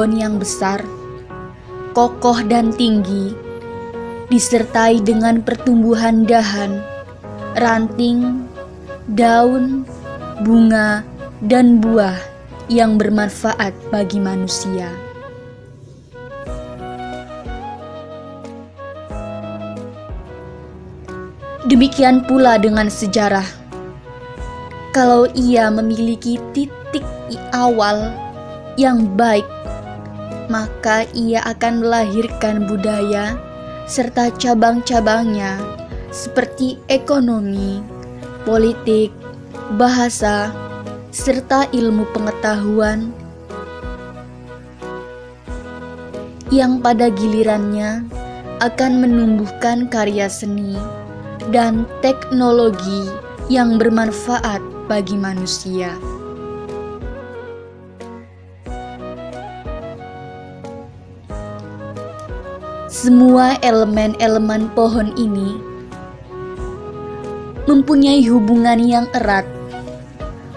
Pohon yang besar, kokoh dan tinggi, disertai dengan pertumbuhan dahan, ranting, daun, bunga, dan buah yang bermanfaat bagi manusia. Demikian pula dengan sejarah. Kalau ia memiliki titik awal yang baik, maka ia akan melahirkan budaya serta cabang-cabangnya seperti ekonomi, politik, bahasa, serta ilmu pengetahuan yang pada gilirannya akan menumbuhkan karya seni dan teknologi yang bermanfaat bagi manusia. Semua elemen-elemen pohon ini mempunyai hubungan yang erat,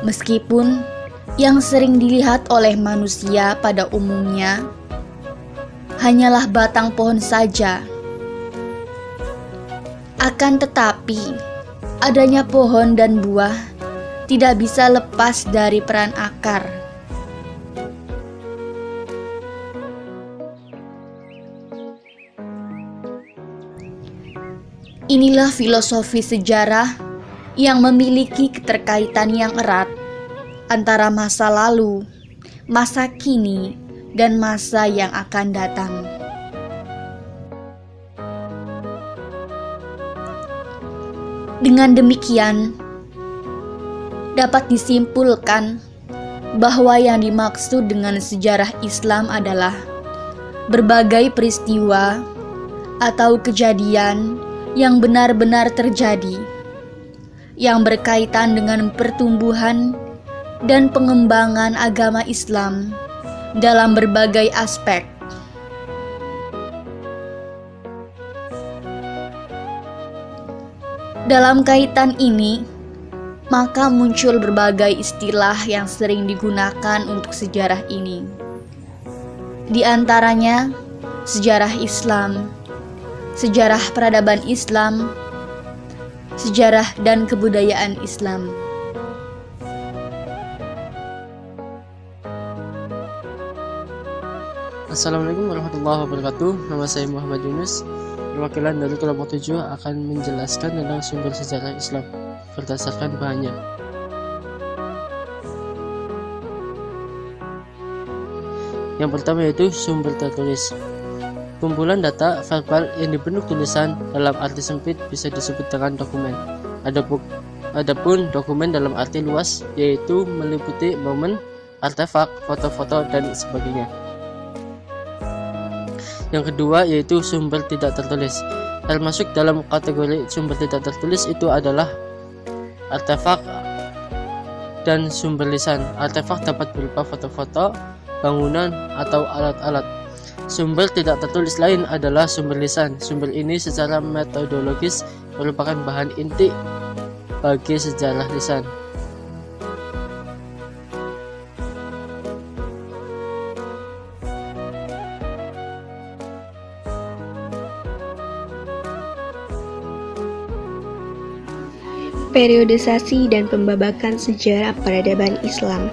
meskipun yang sering dilihat oleh manusia pada umumnya hanyalah batang pohon saja. Akan tetapi, adanya pohon dan buah tidak bisa lepas dari peran akar. Inilah filosofi sejarah yang memiliki keterkaitan yang erat antara masa lalu, masa kini, dan masa yang akan datang. Dengan demikian, dapat disimpulkan bahwa yang dimaksud dengan sejarah Islam adalah berbagai peristiwa atau kejadian yang benar-benar terjadi, yang berkaitan dengan pertumbuhan dan pengembangan agama Islam dalam berbagai aspek. Dalam kaitan ini, maka muncul berbagai istilah yang sering digunakan untuk sejarah ini. Di antaranya, sejarah Islam, sejarah peradaban Islam, sejarah dan kebudayaan Islam. Assalamualaikum warahmatullahi wabarakatuh. Nama saya Muhammad Yunus. Perwakilan dari kelompok 7 akan menjelaskan tentang sumber sejarah Islam berdasarkan bahannya. Yang pertama yaitu sumber tertulis. Kumpulan data verbal yang dibentuk tulisan dalam arti sempit bisa disebut dengan dokumen. Adapun dokumen dalam arti luas yaitu meliputi momen, artefak, foto-foto, dan sebagainya. Yang kedua yaitu sumber tidak tertulis. Termasuk dalam kategori sumber tidak tertulis itu adalah artefak dan sumber lisan. Artefak dapat berupa foto-foto, bangunan, atau alat-alat. Sumber tidak tertulis lain adalah sumber lisan. Sumber ini secara metodologis merupakan bahan inti bagi sejarah lisan. Periodisasi dan pembabakan sejarah peradaban Islam.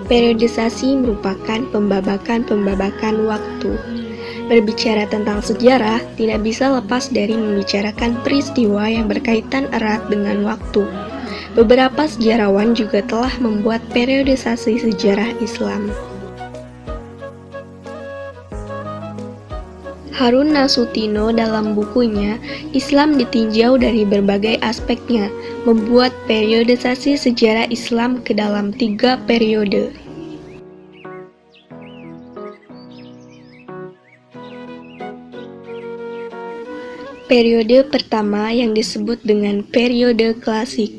Periodisasi merupakan pembabakan waktu. Berbicara tentang sejarah tidak bisa lepas dari membicarakan peristiwa yang berkaitan erat dengan waktu. Beberapa sejarawan juga telah membuat periodisasi sejarah Islam. Harun Nasution dalam bukunya Islam Ditinjau dari Berbagai Aspeknya membuat periodisasi sejarah Islam ke dalam 3 periode. Periode pertama yang disebut dengan periode klasik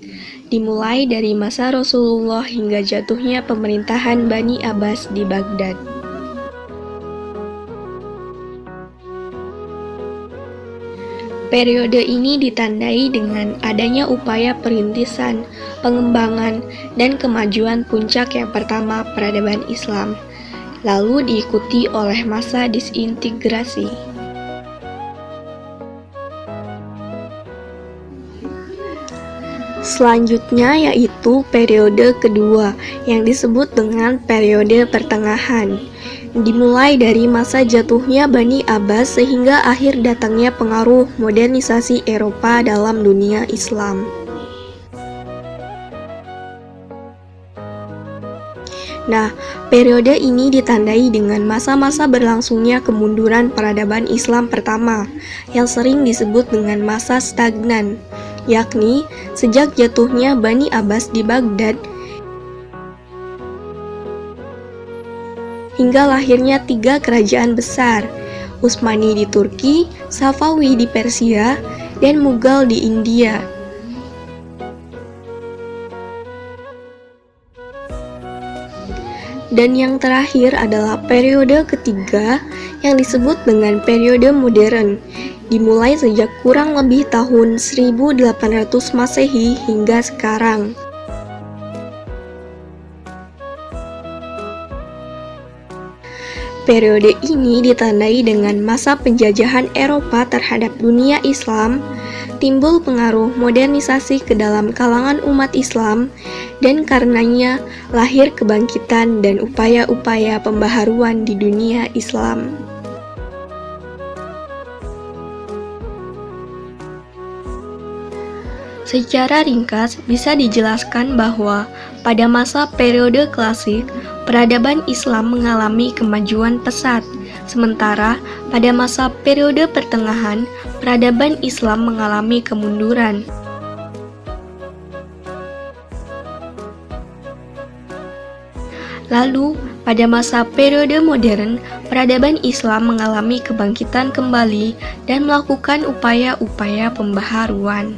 dimulai dari masa Rasulullah hingga jatuhnya pemerintahan Bani Abbas di Baghdad. Periode ini ditandai dengan adanya upaya perintisan, pengembangan, dan kemajuan puncak yang pertama peradaban Islam, lalu diikuti oleh masa disintegrasi. Selanjutnya yaitu periode kedua yang disebut dengan periode pertengahan. Dimulai dari masa jatuhnya Bani Abbas sehingga akhir datangnya pengaruh modernisasi Eropa dalam dunia Islam. Nah, periode ini ditandai dengan masa-masa berlangsungnya kemunduran peradaban Islam pertama, yang sering disebut dengan masa stagnan, yakni sejak jatuhnya Bani Abbas di Baghdad hingga lahirnya 3 kerajaan besar, Utsmani di Turki, Safawi di Persia, dan Mughal di India. Dan yang terakhir adalah periode ketiga yang disebut dengan periode modern, dimulai sejak kurang lebih tahun 1800 Masehi hingga sekarang. Periode ini ditandai dengan masa penjajahan Eropa terhadap dunia Islam, timbul pengaruh modernisasi ke dalam kalangan umat Islam, dan karenanya lahir kebangkitan dan upaya-upaya pembaharuan di dunia Islam. Secara ringkas bisa dijelaskan bahwa pada masa periode klasik, peradaban Islam mengalami kemajuan pesat, sementara pada masa periode pertengahan, peradaban Islam mengalami kemunduran. Lalu, pada masa periode modern, peradaban Islam mengalami kebangkitan kembali dan melakukan upaya-upaya pembaharuan.